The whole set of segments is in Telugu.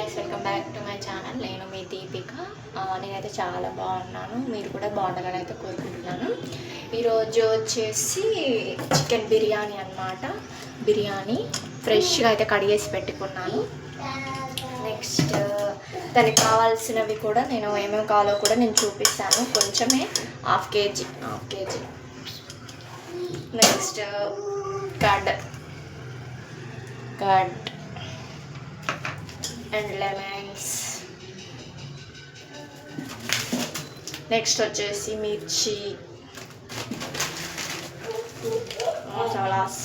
Guys, welcome back to my channel. నేను మీ దీపిక. నేనైతే చాలా బాగున్నాను, మీరు కూడా బాగుండాలని అయితే కోరుకుంటున్నాను. ఈరోజు వచ్చేసి చికెన్ బిర్యానీ అన్నమాట. బిర్యానీ ఫ్రెష్గా అయితే కడిగేసి పెట్టుకున్నాను. నెక్స్ట్ దానికి కావాల్సినవి కూడా నేను ఏమేమి కావాలో కూడా నేను చూపిస్తాను. కొంచెమే half KG. Next curd and lemons. Next వచ్చేసి మిర్చి, మసాలాస్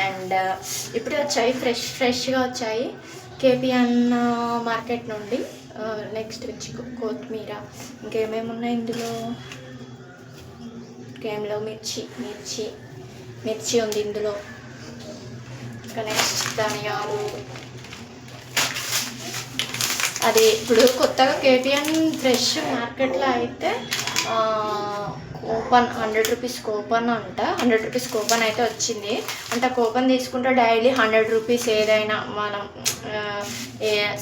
అండ్ ఇప్పుడే వచ్చాయి, ఫ్రెష్గా వచ్చాయి కేపీఎన్ మార్కెట్ నుండి. నెక్స్ట్ వచ్చి కొత్తిమీర, ఇంకేమేమి ఉన్నాయి ఇందులో. ఇంకేంలో మిర్చి ఉంది ఇందులో. ఇంకా నెక్స్ట్ ధనియాలు. అది ఇప్పుడు కొత్తగా కేపీఎన్ ఫ్రెష్ మార్కెట్లో అయితే కూపన్ 100 రూపీస్ కూపన్ అంట. 100 రూపీస్ కూపన్ అయితే వచ్చింది. అంటే కూపన్ తీసుకుంటే డైలీ 100 రూపీస్ ఏదైనా మనం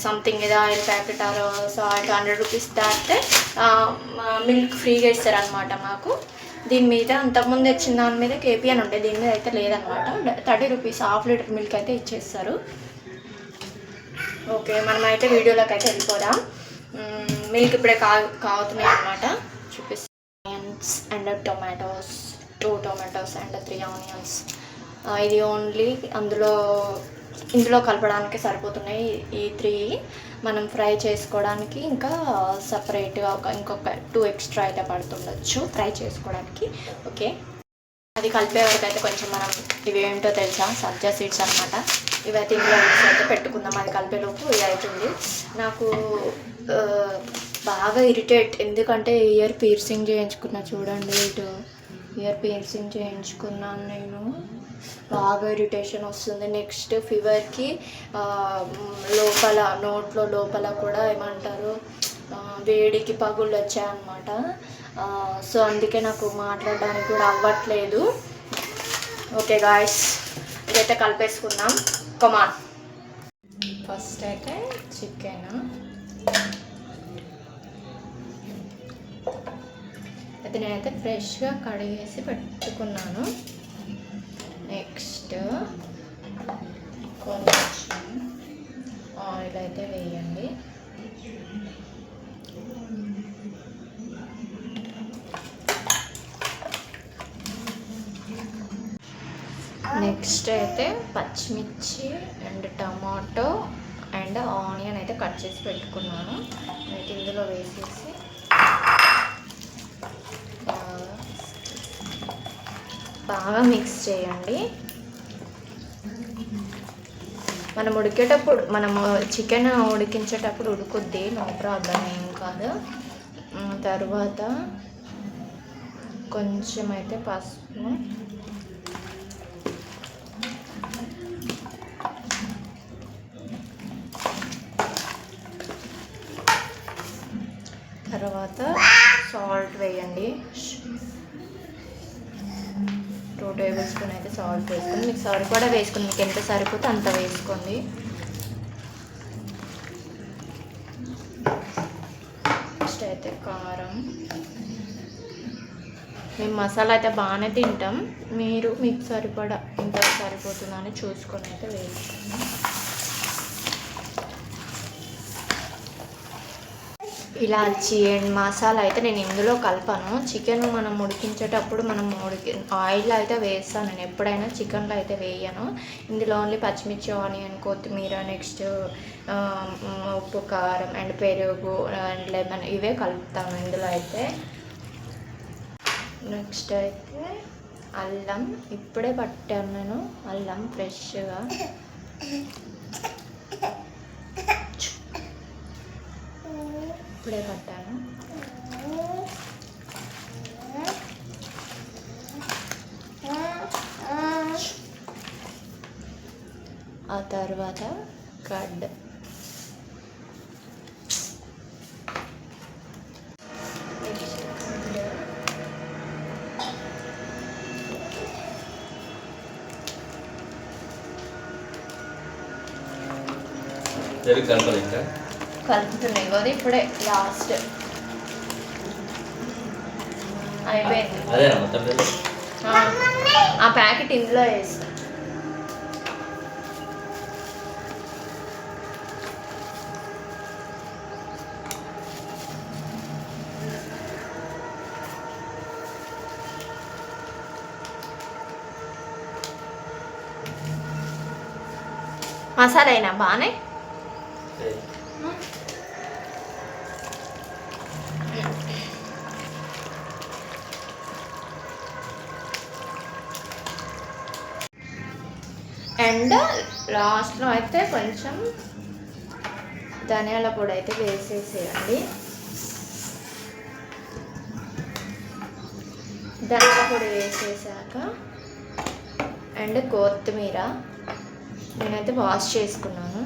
సంథింగ్ ఏదో oil packet or salt 100 rupees దాటితే మిల్క్ ఫ్రీగా ఇస్తారనమాట మాకు. దీని మీద అంతకుముందు వచ్చిన దాని మీద కేపీఎన్ ఉంటే దీని మీద అయితే లేదనమాట. 30 రూపీస్ హాఫ్ లీటర్ మిల్క్ అయితే ఇచ్చేస్తారు. ఓకే, మనమైతే వీడియోలోకి అయితే వెళ్ళిపోదాం. మిల్క్ ఇప్పుడే కాగుతున్నాయి అనమాట. చూపిస్తాను. Onions and tomatoes, 2 tomatoes and 3 onions. ఇది ఓన్లీ ఇందులో కలపడానికి సరిపోతున్నాయి ఈ 3. మనం ఫ్రై చేసుకోవడానికి ఇంకా సపరేట్గా ఇంకొక 2 ఎక్స్ట్రా అయితే పడుతుండొచ్చు ఫ్రై చేసుకోవడానికి. ఓకే, అది కలిపే వరకు అయితే కొంచెం మనం ఇవేంటో తెలుసా, సబ్జా సీడ్స్ అనమాట. ఇవైతే ఇందులో అయితే పెట్టుకుందాం. అది కలిపేలోపు ఇది అవుతుంది. నాకు బాగా ఇరిటేట్, ఎందుకంటే ఇయర్ పీర్సింగ్ చేయించుకున్నా. చూడండి, ఇటు ఇయర్ పీర్సింగ్ చేయించుకున్నాను నేను. బాగా ఇరిటేషన్ వస్తుంది. నెక్స్ట్ ఫీవర్కి లోపల నోట్లో లోపల కూడా ఏమంటారు, వేడికి పగుళ్ళు వచ్చాయన్నమాట. సో అందుకే నాకు మాట్లాడడానికి కూడా అవ్వట్లేదు. ఓకే గాయ్స్, ఇదైతే కలిపేసుకుందాం. కమాన్. ఫస్ట్ అయితే చికెన్ అయితే నేనైతే ఫ్రెష్గా కడిగేసి పెట్టుకున్నాను. నెక్స్ట్ కొంచెం ఆయిల్ అయితే వేయండి. నెక్స్ట్ అయితే పచ్చిమిర్చి అండ్ టమాటో అండ్ ఆనియన్ అయితే కట్ చేసి పెట్టుకున్నాను. అయితే ఇందులో వేసేసి బాగా మిక్స్ చేయండి. మనము చికెన్ ఉడికించేటప్పుడు ఉడుకుద్ది, నో ప్రాబ్లం, ఏం కాదు. తర్వాత కొంచెం అయితే పసుపు, తర్వాత సాల్ట్ వేయండి. 2 టేబుల్ స్పూన్ అయితే సాల్ట్ వేసుకొని, మీకు సరిపడా వేసుకొని, మీకు ఎంత సరిపోతే అంత వేసుకోండి. నెక్స్ట్ అయితే కారం. మేము మసాలా అయితే బాగానే తింటాం, మీకు సరిపడా ఎంత సరిపోతుందని చూసుకొని అయితే వేసుకోండి. ఇలాచి అండ్ మసాలా అయితే నేను ఇందులో కలపను. చికెన్ మనం ఉడికించేటప్పుడు ఆయిల్లో అయితే వేస్తాను నేను, ఎప్పుడైనా చికెన్లో అయితే వేయను. ఇందులో ఓన్లీ పచ్చిమిర్చి, ఆనియన్, కొత్తిమీర, నెక్స్ట్ ఉప్పు, కారం అండ్ పెరుగు అండ్ లెమన్ ఇవే కలుపుతాను ఇందులో అయితే. నెక్స్ట్ అయితే అల్లం, ఇప్పుడే పట్టాను నేను అల్లం ఫ్రెష్గా. ఇప్పుడే పట్టాను. ఆ తర్వాత కర్డ్. కలుపుతున్నాయి కదా ఇప్పుడే లాస్ట్ అయిపోయింది. ఆ ప్యాకెట్ ఇందులో వేస్తా. మసాలా అయినా బాగానే అండ్ లాస్ట్లో అయితే కొంచెం ధనియాల పొడి అయితే వేసేసేయండి. ధనియాల పొడి వేసేసాక అండ్ కొత్తిమీర నేనైతే వాష్ చేసుకున్నాను.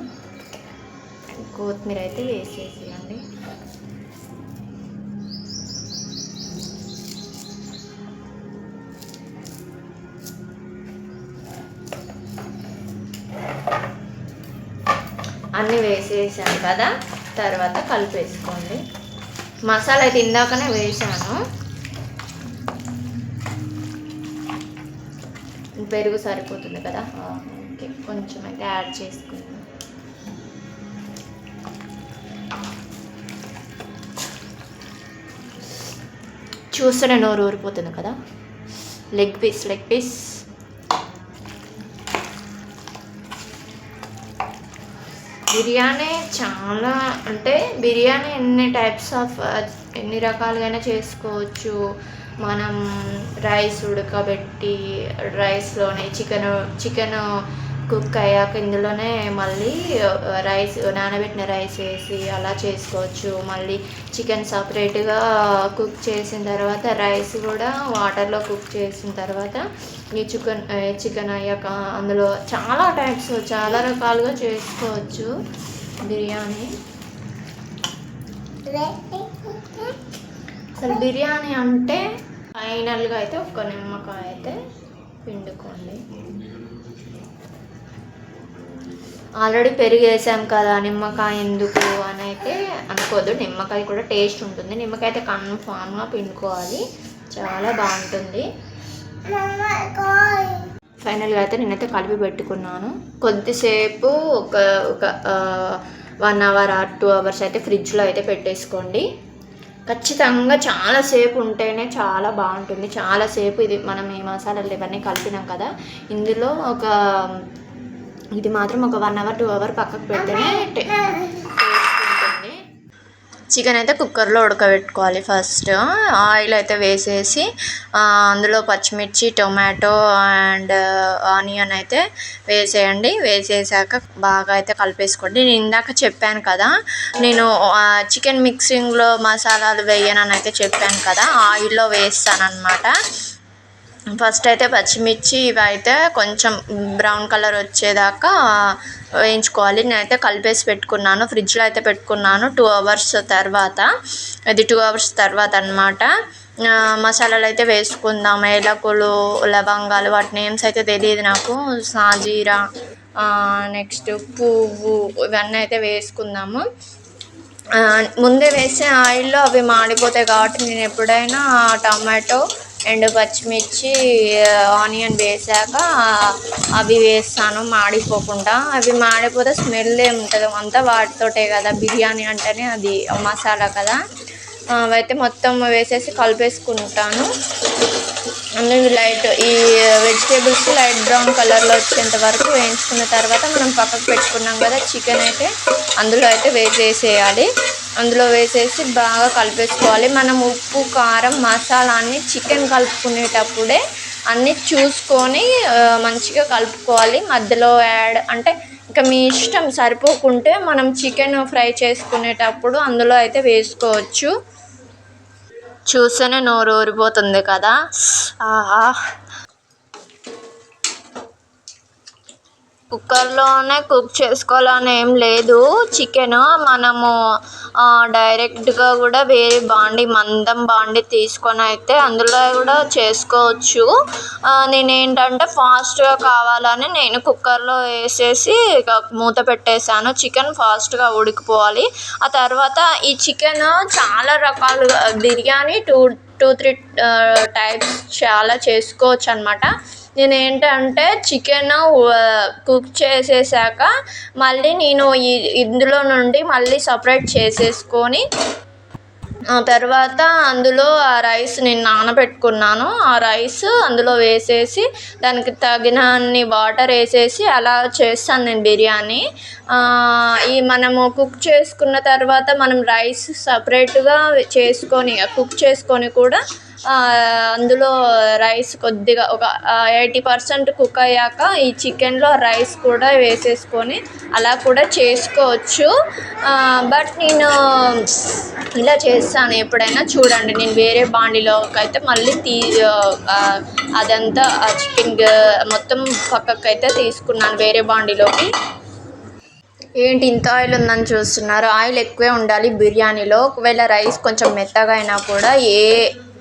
కొత్తిమీర అయితే వేసేసేయండి. అన్నీ వేసేసాను కదా, తర్వాత కలిపేసుకోండి. మసాలా అయితే ఇందాకనే వేసాను. పెరుగు సరిపోతుంది కదా, ఓకే కొంచెం అయితే యాడ్ చేసుకున్నాను. చూస్తేనే నోరు ఊరిపోతుంది కదా. లెగ్ పీస్ బిర్యానీ చాలా అంటే బిర్యానీ ఎన్ని రకాలుగానే చేసుకోవచ్చు. మనం రైస్ ఉడకబెట్టి రైస్లోనే చికెన్ కుక్ అయ్యాక ఇందులోనే మళ్ళీ నానబెట్టిన రైస్ వేసి అలా చేసుకోవచ్చు. మళ్ళీ చికెన్ సపరేట్గా కుక్ చేసిన తర్వాత రైస్ కూడా వాటర్లో కుక్ చేసిన తర్వాత ఈ చికెన్ అయ్యాక అందులో చాలా రకాలుగా చేసుకోవచ్చు బిర్యానీ. అసలు బిర్యానీ అంటే ఫైనల్గా అయితే ఒక నిమ్మకాయ అయితే పిండుకోండి. ఆల్రెడీ పెరుగు వేసాం కదా, నిమ్మకాయ ఎందుకు అని అయితే అనుకోదు. నిమ్మకాయ కూడా టేస్ట్ ఉంటుంది. నిమ్మకాయ అయితే కన్ఫామ్గా పిండుకోవాలి, చాలా బాగుంటుంది. ఫైనల్గా అయితే నేనైతే కలిపి పెట్టుకున్నాను. కొద్దిసేపు ఒక 1 hour or 2 hours అయితే ఫ్రిడ్జ్లో అయితే పెట్టేసుకోండి. ఖచ్చితంగా చాలాసేపు ఉంటేనే చాలా బాగుంటుంది. చాలాసేపు ఇది మనం ఈ మసాలాలు ఇవన్నీ కలిపినాం కదా, ఇందులో ఇది మాత్రం ఒక 1 hour 2 hour పక్కకు పెడితేనే టేస్ట్ ఉంటుంది. చికెన్ అయితే కుక్కర్లో ఉడకబెట్టుకోవాలి. ఫస్ట్ ఆయిల్ అయితే వేసేసి అందులో పచ్చిమిర్చి, టొమాటో అండ్ ఆనియన్ అయితే వేసేయండి. వేసేసాక బాగా అయితే కలిపేసుకోండి. నేను ఇందాక చెప్పాను కదా, నేను చికెన్ మిక్సింగ్లో మసాలాలు వేయనని అయితే చెప్పాను కదా, ఆయిల్లో వేస్తానన్నమాట. ఫస్ట్ అయితే పచ్చిమిర్చి ఇవి అయితే కొంచెం బ్రౌన్ కలర్ వచ్చేదాకా వేయించుకోవాలి. నేనైతే కలిపేసి పెట్టుకున్నాను, ఫ్రిడ్జ్లో అయితే పెట్టుకున్నాను 2 hours తర్వాత. ఇది 2 hours తర్వాత అన్నమాట. మసాలాలు అయితే వేసుకుందాం. ఏలకులు, లవంగాలు, వాటి నేమ్స్ అయితే తెలియదు నాకు. సాజీరా, నెక్స్ట్ పువ్వు, ఇవన్నీ అయితే వేసుకుందాము. ముందే వేసే ఆయిల్లో అవి మాడిపోతాయి కాబట్టి నేను ఎప్పుడైనా టమాటో అండ్ పచ్చిమిర్చి, ఆనియన్ వేసాక అవి వేస్తాను మాడిపోకుండా. అవి మాడిపోతే స్మెల్ ఏముంటుంది, అంతా వాటితోటే కదా. బిర్యానీ అంటేనే అది మసాలా కదా. అవైతే మొత్తం వేసేసి కలిపేసుకుంటాను. అందులో ఈ వెజిటేబుల్స్ లైట్ బ్రౌన్ కలర్లో వచ్చేంత వరకు వేయించుకున్న తర్వాత మనం పక్కకు పెట్టుకున్నాం కదా చికెన్ అయితే అందులో అయితే వేసేయాలి. అందులో వేసేసి బాగా కలిపేసుకోవాలి. మనం ఉప్పు, కారం, మసాలా అన్నీ చికెన్ కలుపుకునేటప్పుడే అన్నీ చూసుకొని మంచిగా కలుపుకోవాలి. మధ్యలో అంటే ఇంకా మీ ఇష్టం, సరిపోకుంటే మనం చికెన్ ఫ్రై చేసుకునేటప్పుడు అందులో అయితే వేసుకోవచ్చు. చూస్తేనే నోరు ఊరిపోతుంది కదా. కుక్కర్లోనే కుక్ చేసుకోవాలని ఏం లేదు. చికెన్ మనము డైరెక్ట్గా కూడా వేరే మందం బాండి తీసుకొని అయితే అందులో కూడా చేసుకోవచ్చు. నేనేంటంటే ఫాస్ట్గా కావాలని నేను కుక్కర్లో వేసేసి ఇక మూత పెట్టేశాను. చికెన్ ఫాస్ట్గా ఉడికిపోవాలి. ఆ తర్వాత ఈ చికెన్ చాలా రకాలుగా బిర్యానీ 2-3 టైప్స్ చాలా చేసుకోవచ్చు అనమాట. నేనేంటంటే చికెన్ కుక్ చేసేసాక మళ్ళీ నేను ఇందులో నుండి మళ్ళీ సపరేట్ చేసేసుకొని తర్వాత అందులో ఆ రైస్ నేను నానబెట్టుకున్నాను. ఆ రైస్ అందులో వేసేసి దానికి తగినన్ని వాటర్ వేసేసి అలా చేస్తాను నేను బిర్యానీ. మనము కుక్ చేసుకున్న తర్వాత మనం రైస్ సపరేట్గా కుక్ చేసుకొని కూడా అందులో రైస్ కొద్దిగా ఒక 80% కుక్ అయ్యాక ఈ చికెన్లో రైస్ కూడా వేసేసుకొని అలా కూడా చేసుకోవచ్చు. బట్ నేను ఇలా చేస్తాను ఎప్పుడైనా. చూడండి, నేను వేరే బాండిలోకి అయితే మళ్ళీ అదంతా చికెన్ మొత్తం పక్కకైతే తీసుకున్నాను వేరే బాండిలోకి. ఏంటి ఇంత ఆయిల్ ఉందని చూస్తున్నారు? ఆయిల్ ఎక్కువే ఉండాలి బిర్యానీలో. ఒకవేళ రైస్ కొంచెం మెత్తగా అయినా కూడా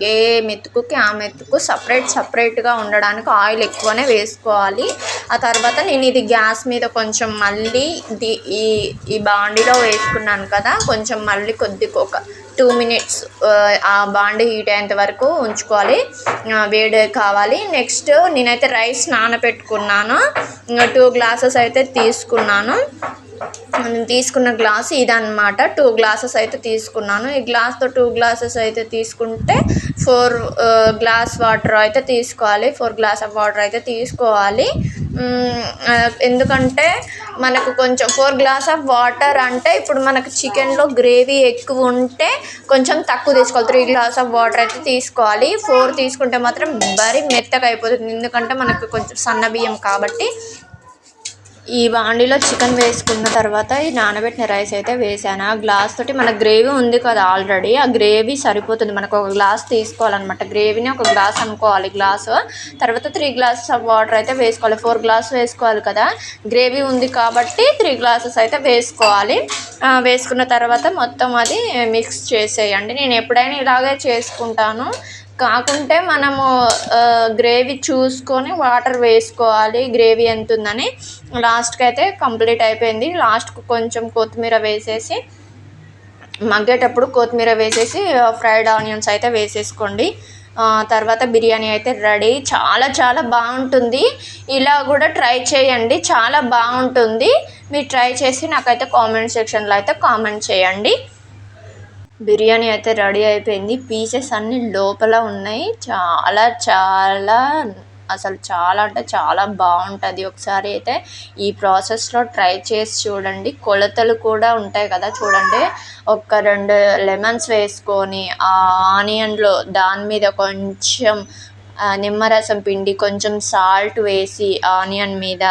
ఏ మెతుకుకి ఆ మెతుకు సపరేట్గా ఉండడానికి ఆయిల్ ఎక్కువనే వేసుకోవాలి. ఆ తర్వాత నేను ఇది గ్యాస్ మీద కొంచెం మళ్ళీ ఈ బాండిలో వేసుకున్నాను కదా, కొంచెం మళ్ళీ ఒక 2 minutes ఆ బాండి హీట్ అయ్యేంత వరకు ఉంచుకోవాలి, వేడి కావాలి. నెక్స్ట్ నేనైతే రైస్ నానబెట్టుకున్నాను. 2 glasses అయితే తీసుకున్నాను. నేను తీసుకున్న గ్లాస్ ఇదన్నమాట. 2 glasses అయితే తీసుకున్నాను. ఈ గ్లాస్తో 2 glasses అయితే తీసుకుంటే 4 glass వాటర్ అయితే తీసుకోవాలి. 4 glass of వాటర్ అయితే తీసుకోవాలి. ఎందుకంటే మనకు కొంచెం 4 glass of వాటర్ అంటే ఇప్పుడు మనకు చికెన్లో గ్రేవీ ఎక్కువ ఉంటే కొంచెం తక్కువ తీసుకోవాలి. 3 glass of వాటర్ అయితే తీసుకోవాలి. 4 తీసుకుంటే మాత్రం మరీ మెత్తగా అయిపోతుంది. ఎందుకంటే మనకు కొంచెం సన్న బియ్యం కాబట్టి. ఈ బాండిలో చికెన్ వేసుకున్న తర్వాత ఈ నానబెట్టిన రైస్ అయితే వేసాను. ఆ గ్లాస్ తోటి మన గ్రేవీ ఉంది కదా ఆల్రెడీ, ఆ గ్రేవీ సరిపోతుంది. మనకు ఒక గ్లాస్ తీసుకోవాలన్నమాట. గ్రేవీని ఒక గ్లాస్ అనుకోవాలి గ్లాసు. తర్వాత 3 glasses of వాటర్ అయితే వేసుకోవాలి. 4 glasses వేసుకోవాలి కదా, గ్రేవీ ఉంది కాబట్టి 3 glasses అయితే వేసుకోవాలి. వేసుకున్న తర్వాత మొత్తం అది మిక్స్ చేసేయండి. నేను ఎప్పుడైనా ఇలాగే చేసుకుంటాను. కాకుంటే మనము గ్రేవీ చూసుకొని వాటర్ వేసుకోవాలి, గ్రేవీ ఎంత ఉందని. లాస్ట్కి అయితే కంప్లీట్ అయిపోయింది. లాస్ట్కు కొంచెం కొత్తిమీర వేసేసి మగ్గేటప్పుడు కొత్తిమీర వేసేసి ఫ్రైడ్ ఆనియన్స్ అయితే వేసేసుకోండి. తర్వాత బిర్యానీ అయితే రెడీ. చాలా చాలా బాగుంటుంది. ఇలా కూడా ట్రై చేయండి, చాలా బాగుంటుంది. మీరు ట్రై చేసి నాకైతే కామెంట్ సెక్షన్లో అయితే కామెంట్ చేయండి. బిర్యానీ అయితే రెడీ అయిపోయింది. పీసెస్ అన్నీ లోపల ఉన్నాయి. అసలు చాలా అంటే చాలా బాగుంటుంది. ఒకసారి అయితే ఈ ప్రాసెస్లో ట్రై చేసి చూడండి. కొలతలు కూడా ఉంటాయి కదా, చూడండి. 2 లెమన్స్ వేసుకొని ఆ ఆనియన్లో దాని మీద కొంచెం నిమ్మరసం పిండి, కొంచెం సాల్ట్ వేసి ఆనియన్ మీద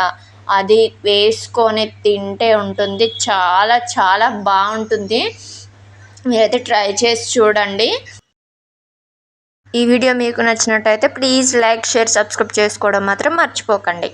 అది వేసుకొని తింటే ఉంటుంది. చాలా చాలా బాగుంటుంది. మీరైతే ట్రై చేసి చూడండి. ఈ వీడియో మీకు నచ్చినట్టయితే ప్లీజ్ లైక్, షేర్, సబ్స్క్రైబ్ చేసుకోవడం మాత్రం మర్చిపోకండి.